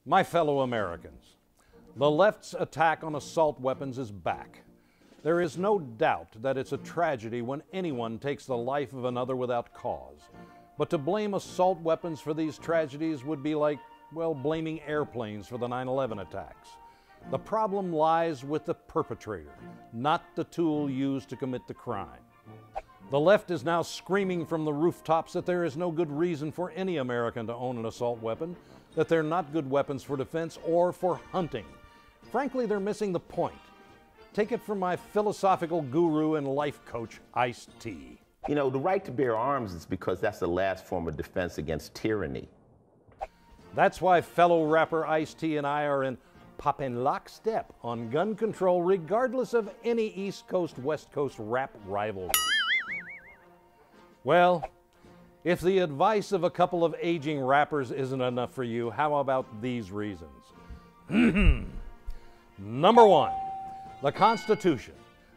My fellow Americans, the left's attack on assault weapons is back. There is no doubt that it's a tragedy when anyone takes the life of another without cause. But to blame assault weapons for these tragedies would be like, well, blaming airplanes for the 9/11 attacks. The problem lies with the perpetrator, not the tool used to commit the crime. The left is now screaming from the rooftops that there is no good reason for any American to own an assault weapon, that they're not good weapons for defense or for hunting. Frankly, they're missing the point. Take it from my philosophical guru and life coach, Ice-T. You know, the right to bear arms is because that's the last form of defense against tyranny. That's why fellow rapper Ice-T and I are in poppin' lockstep on gun control regardless of any East Coast, West Coast rap rivalry. Well, if the advice of a couple of aging rappers isn't enough for you, how about these reasons? Number one, the Constitution.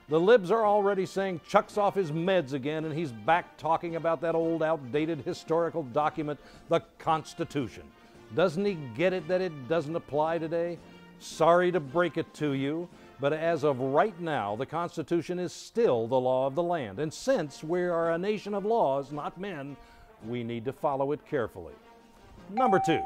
The libs are already saying Chuck's off his meds again and he's back talking about that old outdated historical document, the Constitution. Doesn't he get it that it doesn't apply today? Sorry to break it to you, but as of right now, the Constitution is still the law of the land. And since we are a nation of laws, not men, we need to follow it carefully. Number two,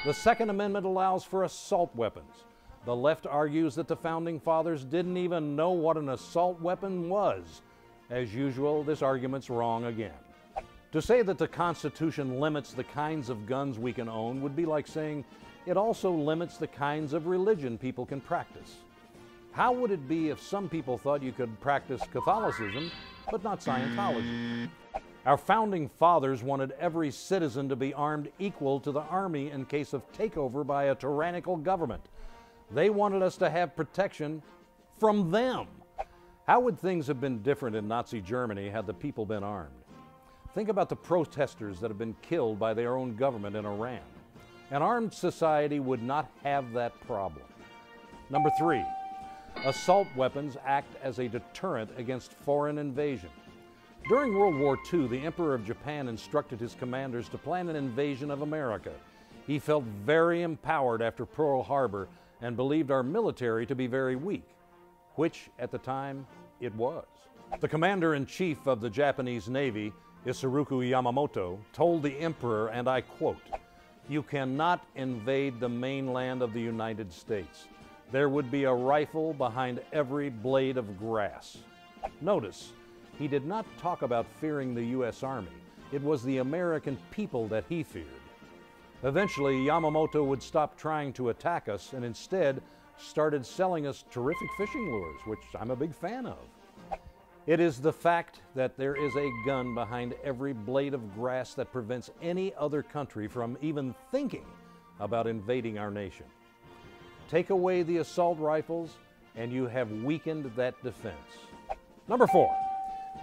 the Second Amendment allows for assault weapons. The left argues that the Founding Fathers didn't even know what an assault weapon was. As usual, this argument's wrong again. To say that the Constitution limits the kinds of guns we can own would be like saying it also limits the kinds of religion people can practice. How would it be if some people thought you could practice Catholicism, but not Scientology? Our Founding Fathers wanted every citizen to be armed equal to the Army in case of takeover by a tyrannical government. They wanted us to have protection from them. How would things have been different in Nazi Germany had the people been armed? Think about the protesters that have been killed by their own government in Iran. An armed society would not have that problem. Number three, assault weapons act as a deterrent against foreign invasion. During World War II, the Emperor of Japan instructed his commanders to plan an invasion of America. He felt very empowered after Pearl Harbor and believed our military to be very weak, which at the time it was. The commander-in-chief of the Japanese Navy, Isoroku Yamamoto, told the emperor, and I quote, "You cannot invade the mainland of the United States. There would be a rifle behind every blade of grass." Notice, he did not talk about fearing the U.S. Army. It was the American people that he feared. Eventually, Yamamoto would stop trying to attack us and instead started selling us terrific fishing lures, which I'm a big fan of. It is the fact that there is a gun behind every blade of grass that prevents any other country from even thinking about invading our nation. Take away the assault rifles and you have weakened that defense. Number four,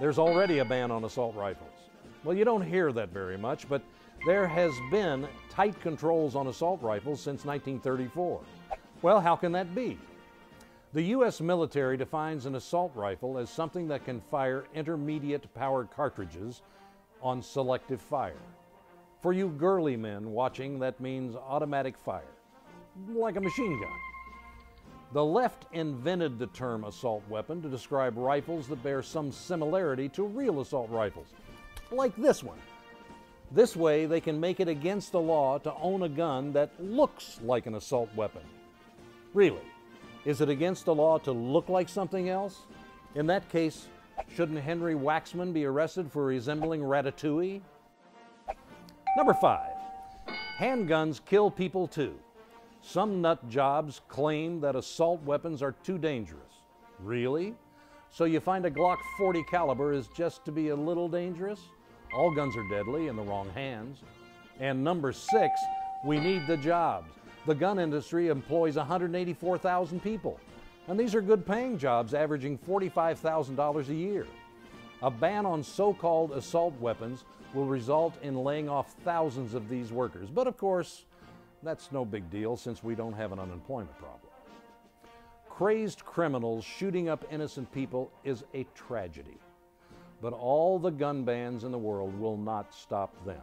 there's already a ban on assault rifles. Well, you don't hear that very much, but there has been tight controls on assault rifles since 1934. Well, how can that be? The U.S. military defines an assault rifle as something that can fire intermediate powered cartridges on selective fire. For you girly men watching, that means automatic fire, like a machine gun. The left invented the term assault weapon to describe rifles that bear some similarity to real assault rifles, like this one. This way, they can make it against the law to own a gun that looks like an assault weapon. Really, is it against the law to look like something else? In that case, shouldn't Henry Waxman be arrested for resembling Ratatouille? Number five, handguns kill people too. Some nut jobs claim that assault weapons are too dangerous. Really? So you find a Glock 40 caliber is just to be a little dangerous? All guns are deadly in the wrong hands. And number six, we need the jobs. The gun industry employs 184,000 people. And these are good paying jobs averaging $45,000 a year. A ban on so-called assault weapons will result in laying off thousands of these workers. But of course, that's no big deal since we don't have an unemployment problem. Crazed criminals shooting up innocent people is a tragedy. But all the gun bans in the world will not stop them.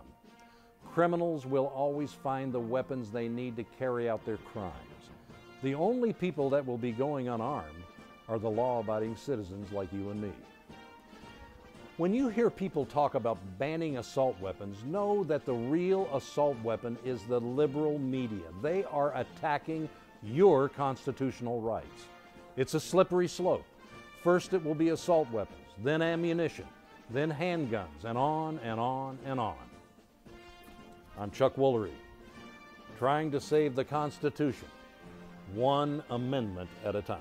Criminals will always find the weapons they need to carry out their crimes. The only people that will be going unarmed are the law-abiding citizens like you and me. When you hear people talk about banning assault weapons, know that the real assault weapon is the liberal media. They are attacking your constitutional rights. It's a slippery slope. First it will be assault weapons, then ammunition, then handguns, and on and on and on. I'm Chuck Woolery, trying to save the Constitution, one amendment at a time.